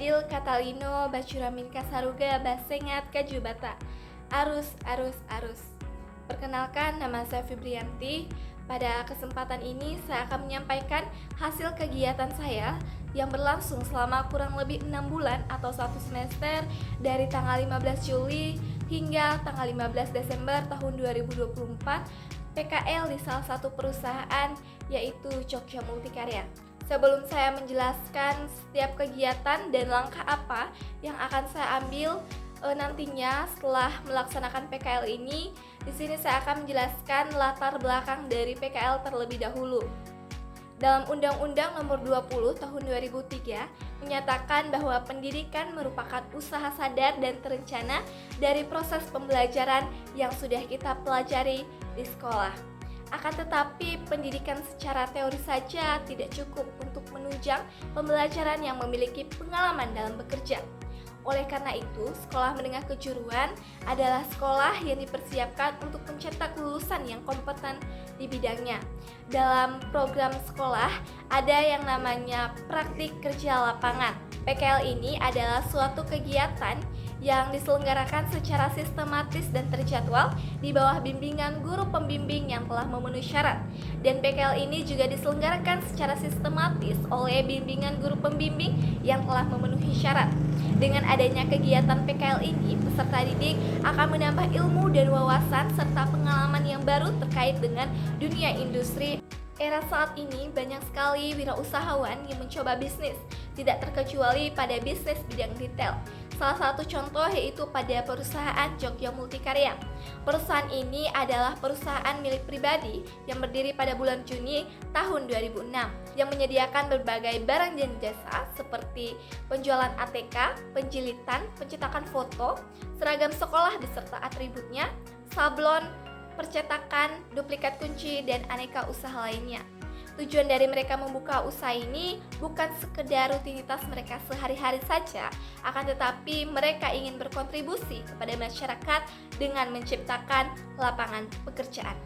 Badil Katalino Bacuramin Kasaruga Basengat Kajubata. Arus, arus, arus. Perkenalkan, nama saya Fibrianti. Pada kesempatan ini saya akan menyampaikan hasil kegiatan saya yang berlangsung selama kurang lebih 6 bulan atau 1 semester dari tanggal 15 Juli hingga tanggal 15 Desember tahun 2024 PKL di salah satu perusahaan yaitu Jogja Multikarya. Sebelum saya menjelaskan setiap kegiatan dan langkah apa yang akan saya ambil nantinya setelah melaksanakan PKL ini, di sini saya akan menjelaskan latar belakang dari PKL terlebih dahulu. Dalam Undang-Undang Nomor 20 Tahun 2003 menyatakan bahwa pendidikan merupakan usaha sadar dan terencana dari proses pembelajaran yang sudah kita pelajari di sekolah. Akan tetapi, pendidikan secara teori saja tidak cukup untuk menunjang pembelajaran yang memiliki pengalaman dalam bekerja. Oleh karena itu, sekolah menengah kejuruan adalah sekolah yang dipersiapkan untuk mencetak lulusan yang kompeten di bidangnya. Dalam program sekolah, ada yang namanya praktik kerja lapangan. PKL ini adalah suatu kegiatan yang diselenggarakan secara sistematis dan terjadwal di bawah bimbingan guru pembimbing yang telah memenuhi syarat. Dan PKL ini juga diselenggarakan secara sistematis oleh bimbingan guru pembimbing yang telah memenuhi syarat. Dengan adanya kegiatan PKL ini, peserta didik akan menambah ilmu dan wawasan serta pengalaman yang baru terkait dengan dunia industri. Era saat ini banyak sekali wirausahawan yang mencoba bisnis, tidak terkecuali pada bisnis bidang retail. Salah satu contoh yaitu pada perusahaan Jogja Multikarya. Perusahaan ini adalah perusahaan milik pribadi yang berdiri pada bulan Juni tahun 2006 yang menyediakan berbagai barang dan jasa seperti penjualan ATK, penjilitan, pencetakan foto, seragam sekolah beserta atributnya, sablon, percetakan, duplikat kunci, dan aneka usaha lainnya. Tujuan dari mereka membuka usaha ini bukan sekedar rutinitas mereka sehari-hari saja, akan tetapi mereka ingin berkontribusi kepada masyarakat dengan menciptakan lapangan pekerjaan.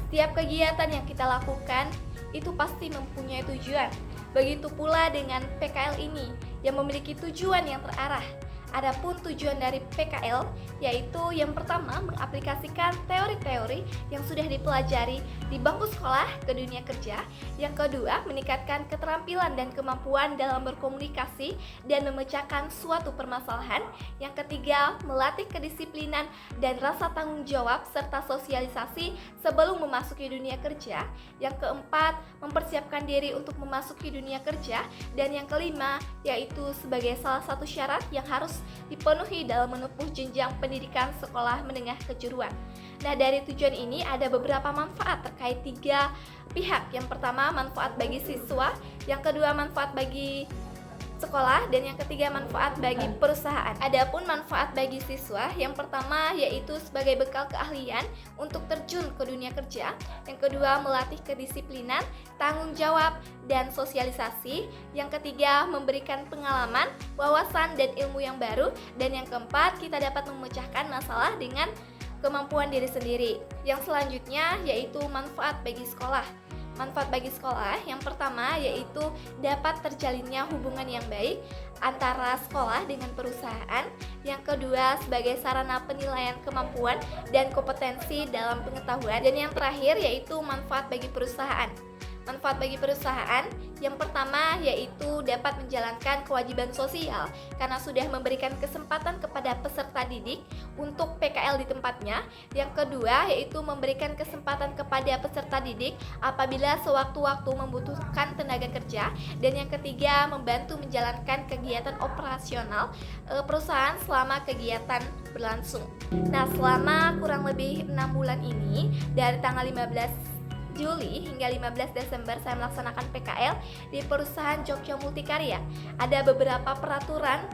Setiap kegiatan yang kita lakukan itu pasti mempunyai tujuan. Begitu pula dengan PKL ini yang memiliki tujuan yang terarah. Adapun tujuan dari PKL yaitu yang pertama mengaplikasikan teori-teori yang sudah dipelajari di bangku sekolah ke dunia kerja. Yang kedua, meningkatkan keterampilan dan kemampuan dalam berkomunikasi dan memecahkan suatu permasalahan. Yang ketiga, melatih kedisiplinan dan rasa tanggung jawab serta sosialisasi sebelum memasuki dunia kerja. Yang keempat, mempersiapkan diri untuk memasuki dunia kerja. Dan yang kelima, yaitu sebagai salah satu syarat yang harus dipenuhi dalam menempuh jenjang pendidikan sekolah menengah kejuruan. Nah, dari tujuan ini ada beberapa manfaat terkait 3 pihak. Yang pertama, manfaat bagi siswa, yang kedua, manfaat bagi sekolah, dan yang ketiga, manfaat bagi perusahaan. Adapun manfaat bagi siswa, yang pertama yaitu sebagai bekal keahlian untuk terjun ke dunia kerja. Yang kedua, melatih kedisiplinan, tanggung jawab, dan sosialisasi. Yang ketiga, memberikan pengalaman, wawasan, dan ilmu yang baru. Dan yang keempat, kita dapat memecahkan masalah dengan kemampuan diri sendiri. Yang selanjutnya yaitu manfaat bagi sekolah. Manfaat bagi sekolah yang pertama yaitu dapat terjalinnya hubungan yang baik antara sekolah dengan perusahaan. Yang kedua, sebagai sarana penilaian kemampuan dan kompetensi dalam pengetahuan. Dan yang terakhir yaitu manfaat bagi perusahaan. Manfaat bagi perusahaan yang pertama yaitu dapat menjalankan kewajiban sosial karena sudah memberikan kesempatan kepada peserta didik untuk PKL di tempatnya. Yang kedua yaitu memberikan kesempatan kepada peserta didik apabila sewaktu-waktu membutuhkan tenaga kerja. Dan yang ketiga, membantu menjalankan kegiatan operasional perusahaan selama kegiatan berlangsung. Nah, selama kurang lebih 6 bulan ini dari tanggal 15 Juli hingga 15 Desember saya melaksanakan PKL di perusahaan Jogja Multikarya. Ada beberapa peraturan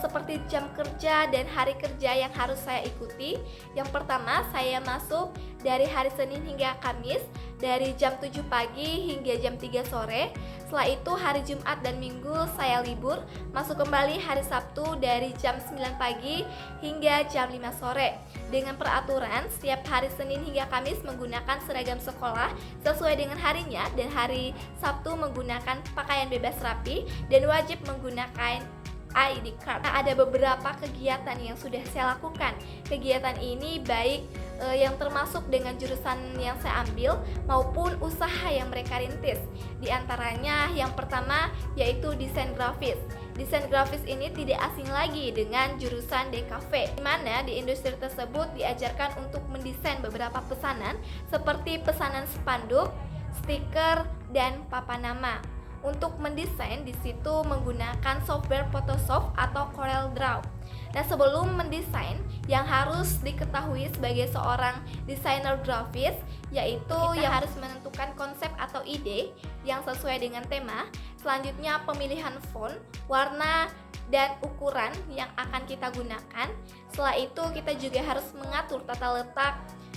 seperti jam kerja dan hari kerja yang harus saya ikuti. Yang pertama, saya masuk dari hari Senin hingga Kamis dari jam 7 pagi hingga jam 3 sore. Setelah itu hari Jumat dan Minggu saya libur. Masuk kembali hari Sabtu dari jam 9 pagi hingga jam 5 sore. Dengan peraturan setiap hari Senin hingga Kamis menggunakan seragam sekolah sesuai dengan harinya, dan hari Sabtu menggunakan pakaian bebas rapi dan wajib menggunakan ID card. Nah, ada beberapa kegiatan yang sudah saya lakukan. Kegiatan ini baik yang termasuk dengan jurusan yang saya ambil maupun usaha yang mereka rintis. Di antaranya yang pertama yaitu desain grafis. Desain grafis ini tidak asing lagi dengan jurusan DKV, di mana di industri tersebut diajarkan untuk mendesain beberapa pesanan seperti pesanan spanduk, stiker, dan papan nama. Untuk mendesain di situ menggunakan software Photoshop atau CorelDRAW. Nah, sebelum mendesain yang harus diketahui sebagai seorang desainer grafis yaitu yang harus menentukan konsep atau ide yang sesuai dengan tema. Selanjutnya pemilihan font, warna, dan ukuran yang akan kita gunakan. Setelah itu kita juga harus mengatur tata letak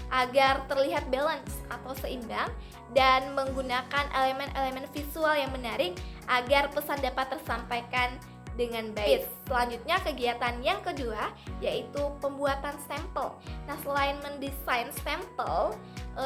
agar terlihat balance atau seimbang dan menggunakan elemen-elemen visual yang menarik agar pesan dapat tersampaikan dengan baik. Selanjutnya kegiatan yang kedua yaitu pembuatan stempel. Nah, selain mendesain stempel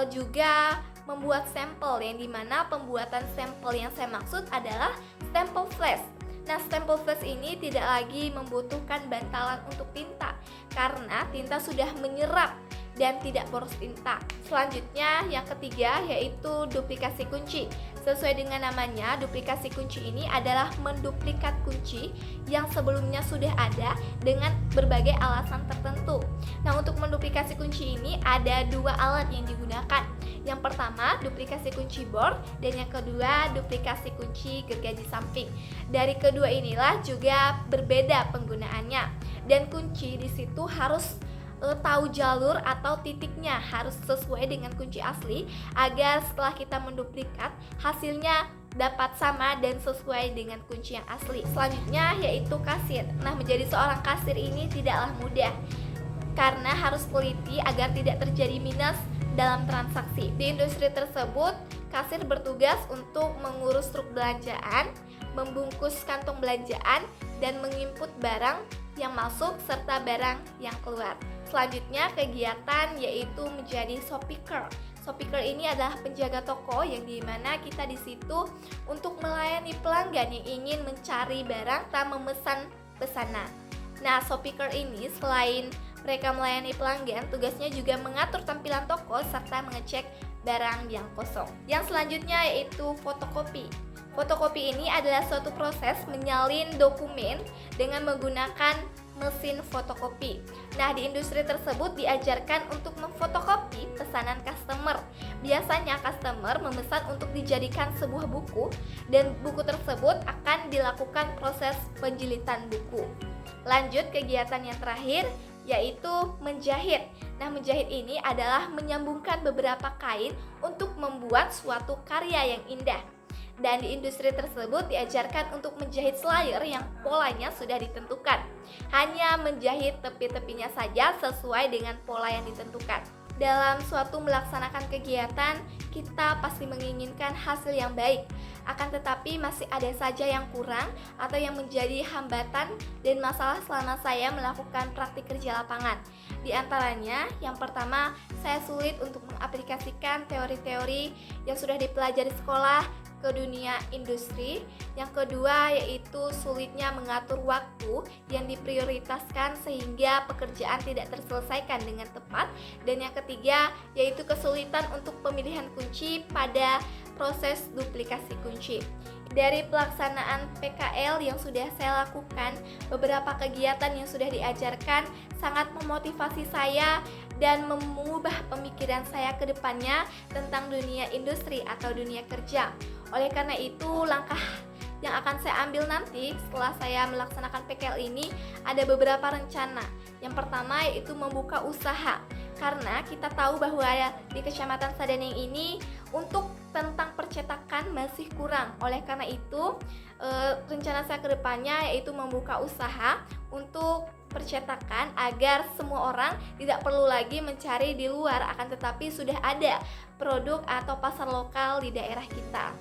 juga membuat stempel, yang dimana pembuatan stempel yang saya maksud adalah stempel flash. Nah, stempel flash ini tidak lagi membutuhkan bantalan untuk tinta karena tinta sudah menyerap dan tidak boros tinta. Selanjutnya yang ketiga yaitu duplikasi kunci. Sesuai dengan namanya, duplikasi kunci ini adalah menduplikat kunci yang sebelumnya sudah ada dengan berbagai alasan tertentu. Nah, untuk menduplikasi kunci ini ada dua alat yang digunakan. Yang pertama, duplikasi kunci bor, dan yang kedua, duplikasi kunci gergaji samping. Dari kedua inilah juga berbeda penggunaannya. Dan kunci di situ harus tahu jalur atau titiknya harus sesuai dengan kunci asli agar setelah kita menduplikat hasilnya dapat sama dan sesuai dengan kunci yang asli. Selanjutnya yaitu kasir. Nah, menjadi seorang kasir ini tidaklah mudah karena harus teliti agar tidak terjadi minus dalam transaksi. Di industri tersebut, kasir bertugas untuk mengurus truk belanjaan, membungkus kantong belanjaan, dan menginput barang yang masuk serta barang yang keluar. Selanjutnya kegiatan yaitu menjadi shopkeeper. Shopkeeper ini adalah penjaga toko yang dimana kita di situ untuk melayani pelanggan yang ingin mencari barang atau memesan pesanan. Nah, shopkeeper ini selain mereka melayani pelanggan, tugasnya juga mengatur tampilan toko serta mengecek barang yang kosong. Yang selanjutnya yaitu fotokopi. Fotokopi ini adalah suatu proses menyalin dokumen dengan menggunakan mesin fotokopi. Nah, di industri tersebut diajarkan untuk memfotokopi pesanan customer. Biasanya customer memesan untuk dijadikan sebuah buku dan buku tersebut akan dilakukan proses penjilitan buku. Lanjut kegiatan yang terakhir yaitu menjahit. Nah, menjahit ini adalah menyambungkan beberapa kain untuk membuat suatu karya yang indah. Dan di industri tersebut diajarkan untuk menjahit slayer yang polanya sudah ditentukan. Hanya menjahit tepi-tepinya saja sesuai dengan pola yang ditentukan. Dalam suatu melaksanakan kegiatan, kita pasti menginginkan hasil yang baik. Akan tetapi masih ada saja yang kurang atau yang menjadi hambatan dan masalah selama saya melakukan praktik kerja lapangan. Di antaranya, yang pertama, saya sulit untuk mengaplikasikan teori-teori yang sudah dipelajari sekolah ke dunia industri. Yang kedua yaitu sulitnya mengatur waktu yang diprioritaskan sehingga pekerjaan tidak terselesaikan dengan tepat. Dan yang ketiga yaitu kesulitan untuk pemilihan kunci pada proses duplikasi kunci. Dari pelaksanaan PKL yang sudah saya lakukan, beberapa kegiatan yang sudah diajarkan sangat memotivasi saya dan mengubah pemikiran saya ke depannya tentang dunia industri atau dunia kerja. Oleh karena itu, langkah yang akan saya ambil nanti setelah saya melaksanakan PKL ini ada beberapa rencana. Yang pertama yaitu membuka usaha. Karena kita tahu bahwa di Kecamatan Sadaneng ini untuk tentang percetakan masih kurang. Oleh karena itu, rencana saya ke depannya yaitu membuka usaha untuk percetakan agar semua orang tidak perlu lagi mencari di luar, akan tetapi sudah ada produk atau pasar lokal di daerah kita.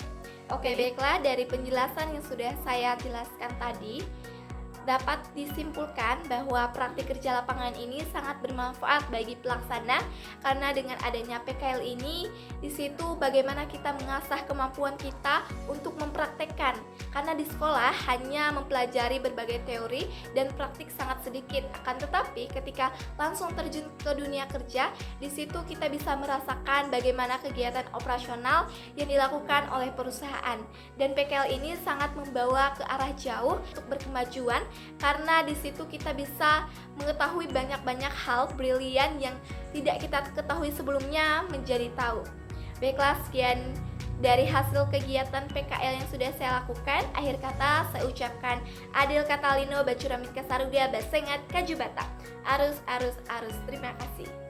Oke, baiklah, dari penjelasan yang sudah saya jelaskan tadi, Dapat disimpulkan bahwa praktik kerja lapangan ini sangat bermanfaat bagi pelaksana karena dengan adanya PKL ini di situ bagaimana kita mengasah kemampuan kita untuk mempraktekkan. Karena di sekolah hanya mempelajari berbagai teori dan praktik sangat sedikit. Akan tetapi ketika langsung terjun ke dunia kerja, di situ kita bisa merasakan bagaimana kegiatan operasional yang dilakukan oleh perusahaan. Dan PKL ini sangat membawa ke arah jauh untuk berkemajuan karena di situ kita bisa mengetahui banyak-banyak hal brilian yang tidak kita ketahui sebelumnya menjadi tahu. Baiklah, sekian dari hasil kegiatan PKL yang sudah saya lakukan. Akhir kata saya ucapkan Adil Katalino Bacuramit Kasaruga Basengat Kajubata. Arus. Terima kasih.